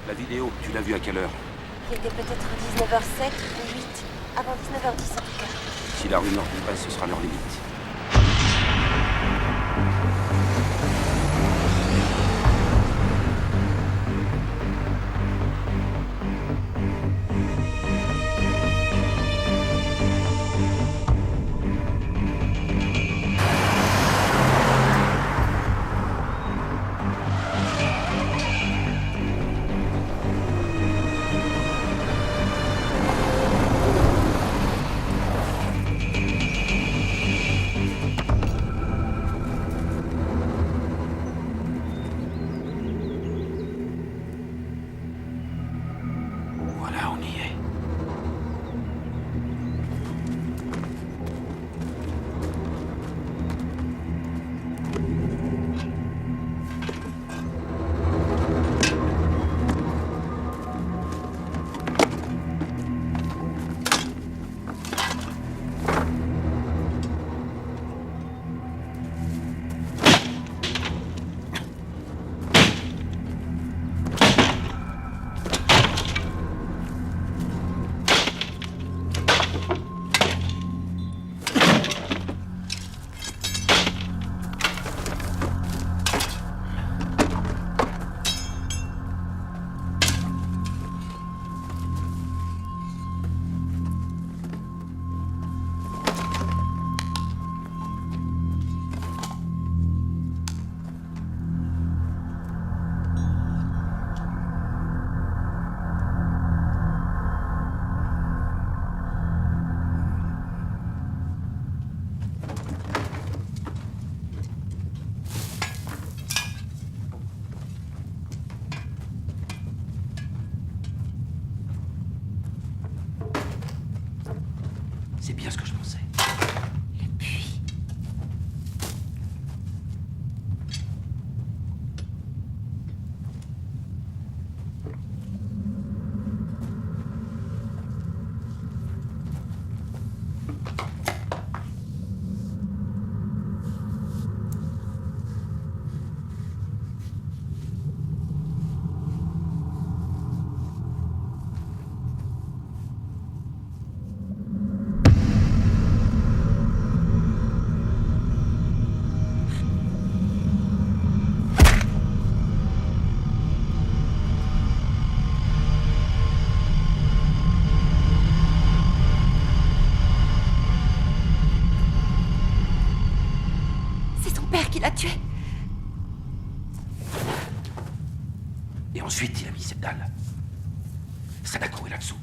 La vidéo, tu l'as vue à quelle heure? Il était peut-être 19h07 ou 8. Avant 19h10 en tout cas. Si la rumeur est vraie, ce sera leur limite. Voilà, on y est. C'est bien ce que je pensais. Le puits. Qui l'a tué. Et ensuite, il a mis cette dalle. Sadako est là-dessous.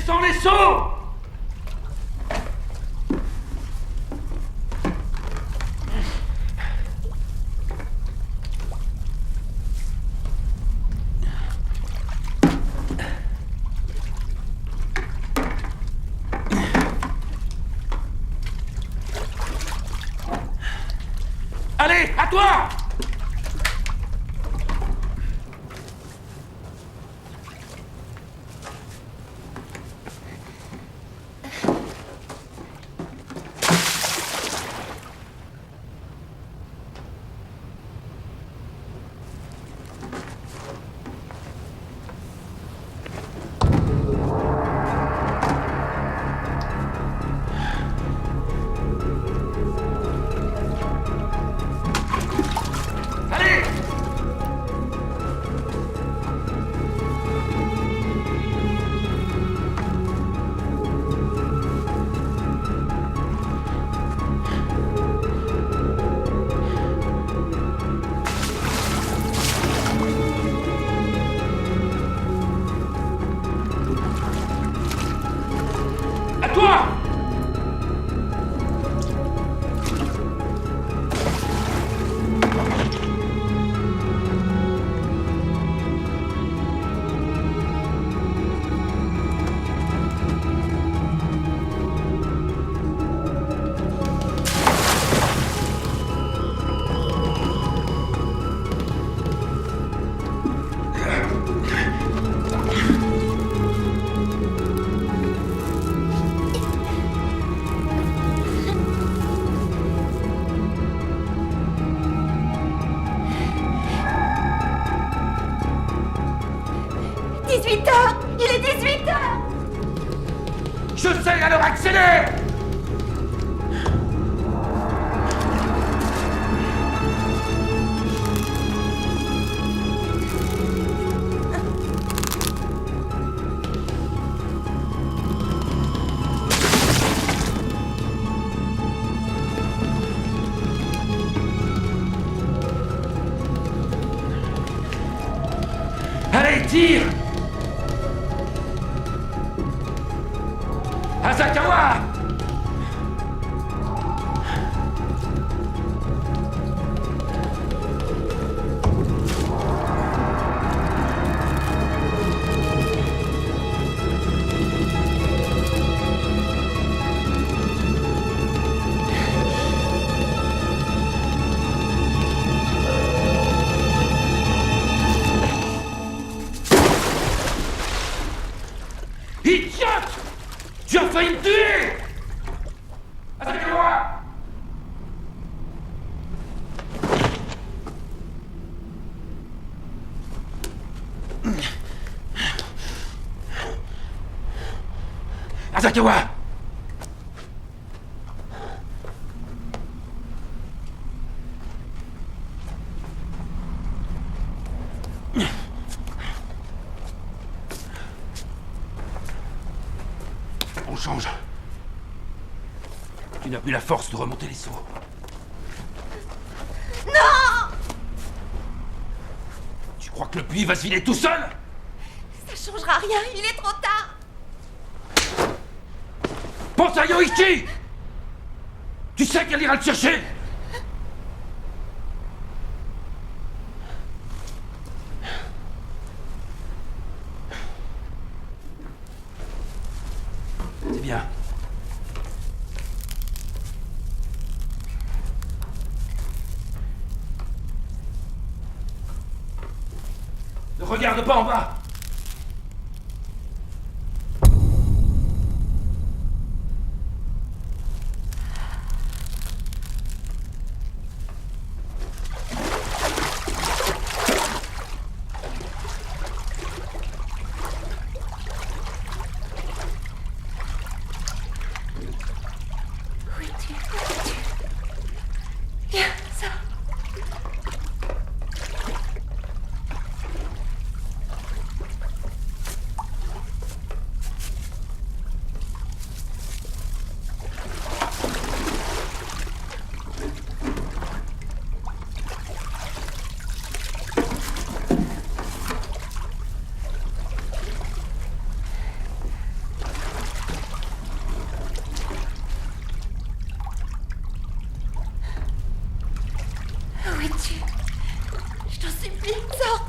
Descends les seaux! Allez, à toi! Je sais, alors accélère! Allez, tire! Asakawa! Idiote! Tu as failli me tuer! Asakawa! Asakawa! On change. Tu n'as plus la force de remonter les seaux. Non! Tu crois que le puits va se vider tout seul? Ça changera rien, il est trop tard. Pense à Yoichi! Tu sais qu'elle ira le chercher! C'est bien. Ne regarde pas en bas! Viens, ça. Vite, sors!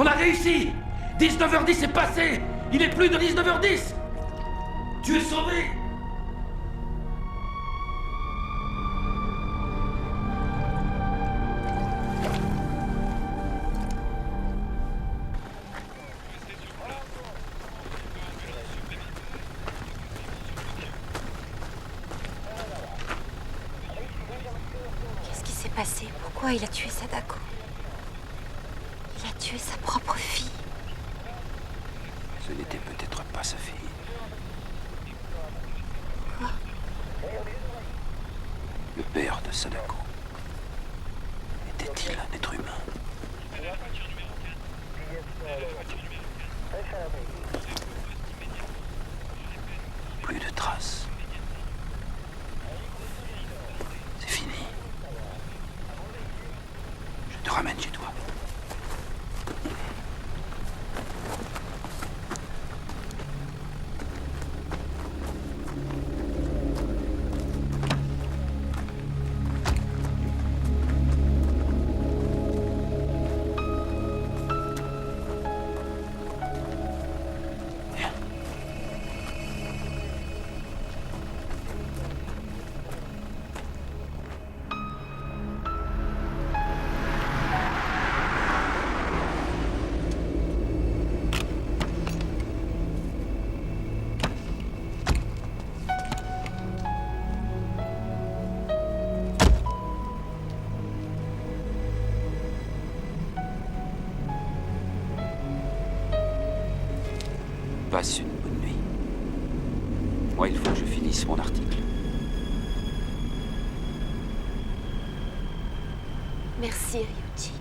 On a réussi! 19h10 est passé! Il est plus de 19h10! Tu es sauvé! Qu'est-ce qui s'est passé? Pourquoi il a tué Sadako? Il a tué sa propre fille. Ce n'était peut-être pas sa fille. Quoi? Le père de Sadako. Était-il un être humain? Plus de traces. C'est fini. Je te ramène chez toi. Passe une bonne nuit. Moi, il faut que je finisse mon article. Merci, Ryuichi.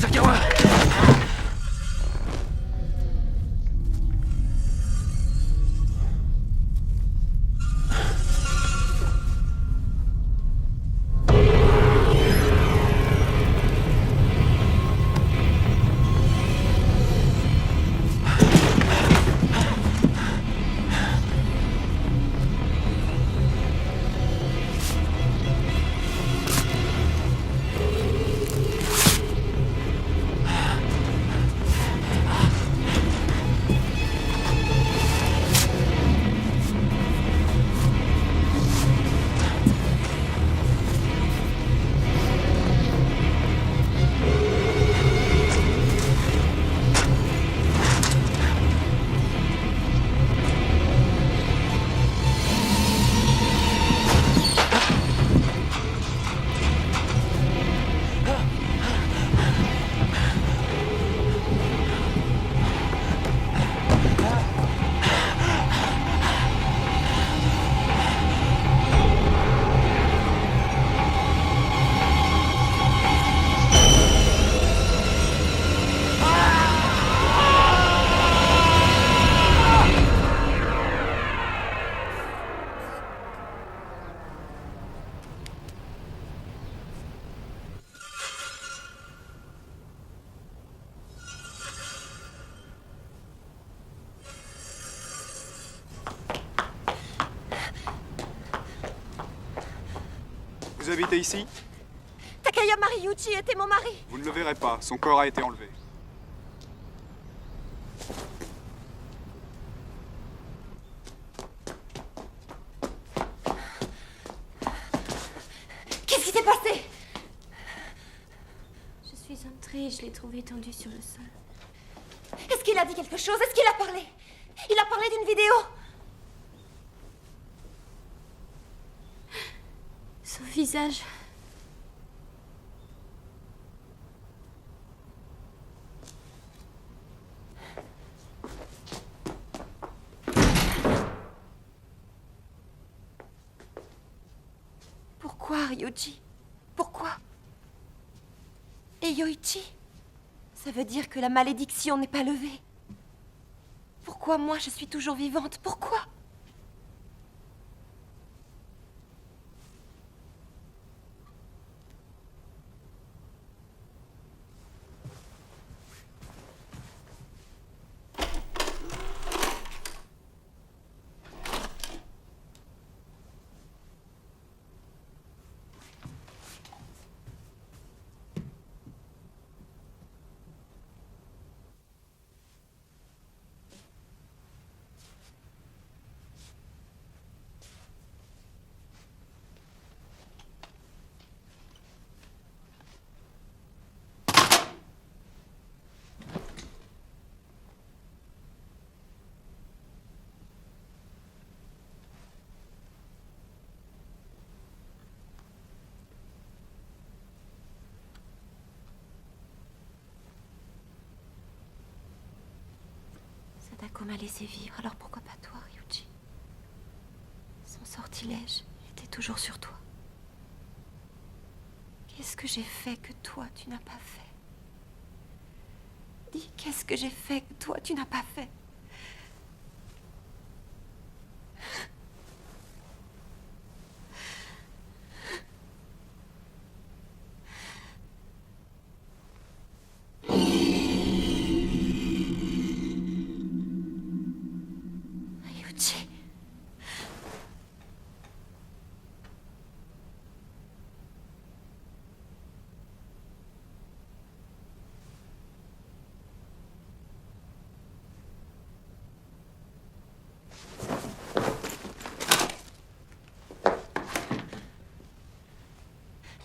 Sakawa! Vous habitez ici? Takaya Mariyuchi était mon mari. Vous ne le verrez pas, son corps a été enlevé. Qu'est-ce qui s'est passé? Je suis entrée et je l'ai trouvé étendu sur le sol. Est-ce qu'il a dit quelque chose? Est-ce qu'il a parlé? Il a parlé d'une vidéo? Son visage. Pourquoi, Ryuji? Pourquoi? Et Yoichi? Ça veut dire que la malédiction n'est pas levée. Pourquoi moi je suis toujours vivante? Pourquoi? Sadako m'a laissé vivre, alors pourquoi pas toi, Ryuji? Son sortilège était toujours sur toi. Qu'est-ce que j'ai fait que toi, tu n'as pas fait? Dis, qu'est-ce que j'ai fait que toi, tu n'as pas fait? Ryuji.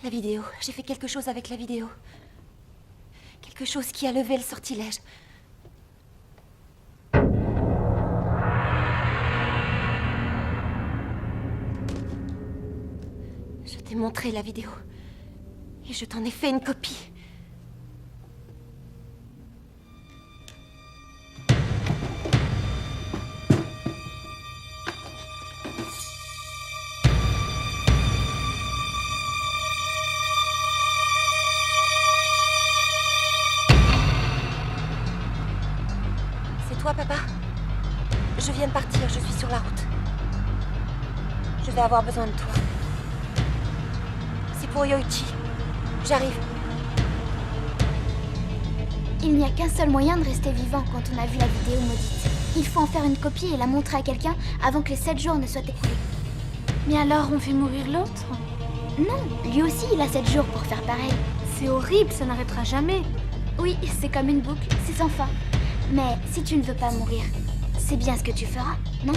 La vidéo. J'ai fait quelque chose avec la vidéo. Quelque chose qui a levé le sortilège. Je t'ai montré la vidéo. Et je t'en ai fait une copie. toi, papa? Je viens de partir, je suis sur la route. Je vais avoir besoin de toi. C'est pour Yoichi. J'arrive. Il n'y a qu'un seul moyen de rester vivant quand on a vu la vidéo maudite. Il faut en faire une copie et la montrer à quelqu'un avant que les 7 jours ne soient écoulés. Mais alors on fait mourir l'autre? Non, lui aussi il a 7 jours pour faire pareil. C'est horrible, ça n'arrêtera jamais. Oui, c'est comme une boucle, c'est sans fin. Mais si tu ne veux pas mourir, c'est bien ce que tu feras, non?